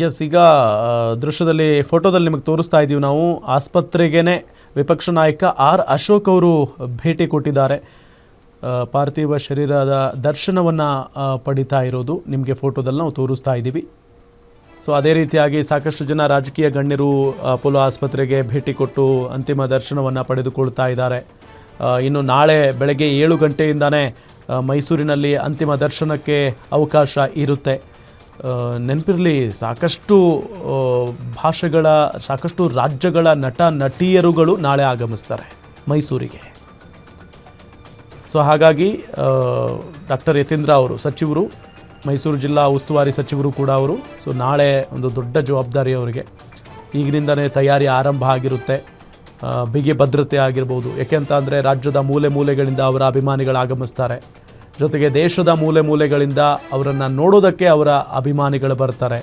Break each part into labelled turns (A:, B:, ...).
A: S, ಈಗ ದೃಶ್ಯದಲ್ಲಿ ಫೋಟೋದಲ್ಲಿ ನಿಮಗೆ ತೋರಿಸ್ತಾ ಇದ್ದೀವಿ ನಾವು. ಆಸ್ಪತ್ರೆಗೇ ವಿಪಕ್ಷ ನಾಯಕ ಆರ್ ಅಶೋಕ್ ಅವರು ಭೇಟಿ ಕೊಟ್ಟಿದ್ದಾರೆ. ಪಾರ್ಥಿವ ಶರೀರದ ದರ್ಶನವನ್ನು ಪಡಿತಾ ಇರೋದು ನಿಮಗೆ ಫೋಟೋದಲ್ಲಿ ನಾವು ತೋರಿಸ್ತಾ ಇದ್ದೀವಿ. ಸೊ ಅದೇ ರೀತಿಯಾಗಿ ಸಾಕಷ್ಟು ಜನ ರಾಜಕೀಯ ಗಣ್ಯರು ಅಪೋಲೋ ಆಸ್ಪತ್ರೆಗೆ ಭೇಟಿ ಕೊಟ್ಟು ಅಂತಿಮ ದರ್ಶನವನ್ನು ಪಡೆದುಕೊಳ್ತಾ ಇದ್ದಾರೆ. ಇನ್ನು ನಾಳೆ ಬೆಳಗ್ಗೆ 7 ಗಂಟೆಯಿಂದನೇ ಮೈಸೂರಿನಲ್ಲಿ ಅಂತಿಮ ದರ್ಶನಕ್ಕೆ ಅವಕಾಶ ಇರುತ್ತೆ. ನೆನಪಿರಲಿ, ಸಾಕಷ್ಟು ಭಾಷೆಗಳ, ಸಾಕಷ್ಟು ರಾಜ್ಯಗಳ ನಟ ನಟಿಯರುಗಳು ನಾಳೆ ಆಗಮಿಸ್ತಾರೆ ಮೈಸೂರಿಗೆ. ಸೊ ಹಾಗಾಗಿ ಡಾಕ್ಟರ್ ಯತೀಂದ್ರ ಅವರು ಸಚಿವರು, ಮೈಸೂರು ಜಿಲ್ಲಾ ಉಸ್ತುವಾರಿ ಸಚಿವರು ಕೂಡ ಅವರು. ಸೊ ನಾಳೆ ಒಂದು ದೊಡ್ಡ ಜವಾಬ್ದಾರಿ ಅವರಿಗೆ. ಈಗಿನಿಂದನೇ ತಯಾರಿ ಆರಂಭ ಆಗಿರುತ್ತೆ. ಬಿಗಿ ಭದ್ರತೆ ಆಗಿರ್ಬೋದು. ಯಾಕೆಂತ ಅಂದರೆ ರಾಜ್ಯದ ಮೂಲೆ ಮೂಲೆಗಳಿಂದ ಅವರ ಅಭಿಮಾನಿಗಳು ಆಗಮಿಸ್ತಾರೆ. ಜೊತೆಗೆ ದೇಶದ ಮೂಲೆ ಮೂಲೆಗಳಿಂದ ಅವರನ್ನು ನೋಡೋದಕ್ಕೆ ಅವರ ಅಭಿಮಾನಿಗಳು ಬರ್ತಾರೆ.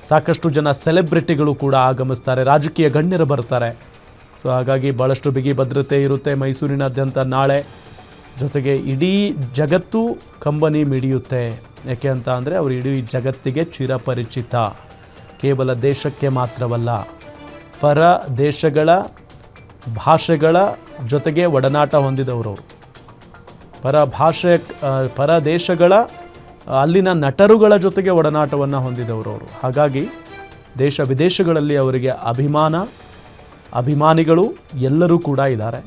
A: ಸಾಕಷ್ಟು ಜನ ಸೆಲೆಬ್ರಿಟಿಗಳು ಕೂಡ ಆಗಮಿಸ್ತಾರೆ, ರಾಜಕೀಯ ಗಣ್ಯರು ಬರ್ತಾರೆ. ಸೊ ಹಾಗಾಗಿ ಭಾಳಷ್ಟು ಬಿಗಿ ಭದ್ರತೆ ಇರುತ್ತೆ ಮೈಸೂರಿನಾದ್ಯಂತ ನಾಳೆ. ಜೊತೆಗೆ ಇಡೀ ಜಗತ್ತು ಕಂಬನಿ ಮಿಡಿಯುತ್ತೆ. ಯಾಕೆ ಅಂತ ಅಂದರೆ ಅವರು ಇಡೀ ಜಗತ್ತಿಗೆ ಚಿರಪರಿಚಿತ. ಕೇವಲ ದೇಶಕ್ಕೆ ಮಾತ್ರವಲ್ಲ, ಪರ ದೇಶಗಳ ಭಾಷೆಗಳ ಜೊತೆಗೆ ಒಡನಾಟ ಹೊಂದಿದವರವರು. ಪರ ದೇಶಗಳ ಅಲ್ಲಿನ ನಟರುಗಳ ಜೊತೆಗೆ ಒಡನಾಟವನ್ನು ಹೊಂದಿದವರವರು. ಹಾಗಾಗಿ ದೇಶ ವಿದೇಶಗಳಲ್ಲಿ ಅವರಿಗೆ ಅಭಿಮಾನಿಗಳು ಎಲ್ಲರೂ ಕೂಡ ಇದ್ದಾರೆ.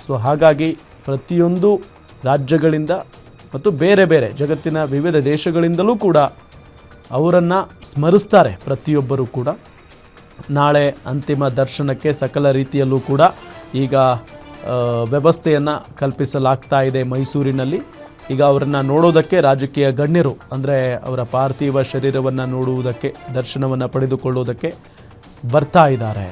A: ಸೊ ಹಾಗಾಗಿ ಪ್ರತಿಯೊಂದು ರಾಜ್ಯಗಳಿಂದ ಮತ್ತು ಬೇರೆ ಬೇರೆ ಜಗತ್ತಿನ ವಿವಿಧ ದೇಶಗಳಿಂದಲೂ ಕೂಡ ಅವರನ್ನು ಸ್ಮರಿಸ್ತಾರೆ ಪ್ರತಿಯೊಬ್ಬರೂ ಕೂಡ. ನಾಳೆ ಅಂತಿಮ ದರ್ಶನಕ್ಕೆ ಸಕಲ ರೀತಿಯಲ್ಲೂ ಕೂಡ ಈಗ ವ್ಯವಸ್ಥೆಯನ್ನು ಕಲ್ಪಿಸಲಾಗ್ತಾ ಇದೆ ಮೈಸೂರಿನಲ್ಲಿ. ಈಗ ಅವರನ್ನು ನೋಡೋದಕ್ಕೆ ರಾಜಕೀಯ ಗಣ್ಯರು, ಅಂದರೆ ಅವರ ಪಾರ್ಥಿವ ಶರೀರವನ್ನು ನೋಡುವುದಕ್ಕೆ, ದರ್ಶನವನ್ನು ಪಡೆದುಕೊಳ್ಳುವುದಕ್ಕೆ ಬರ್ತಾ ಇದ್ದಾರೆ.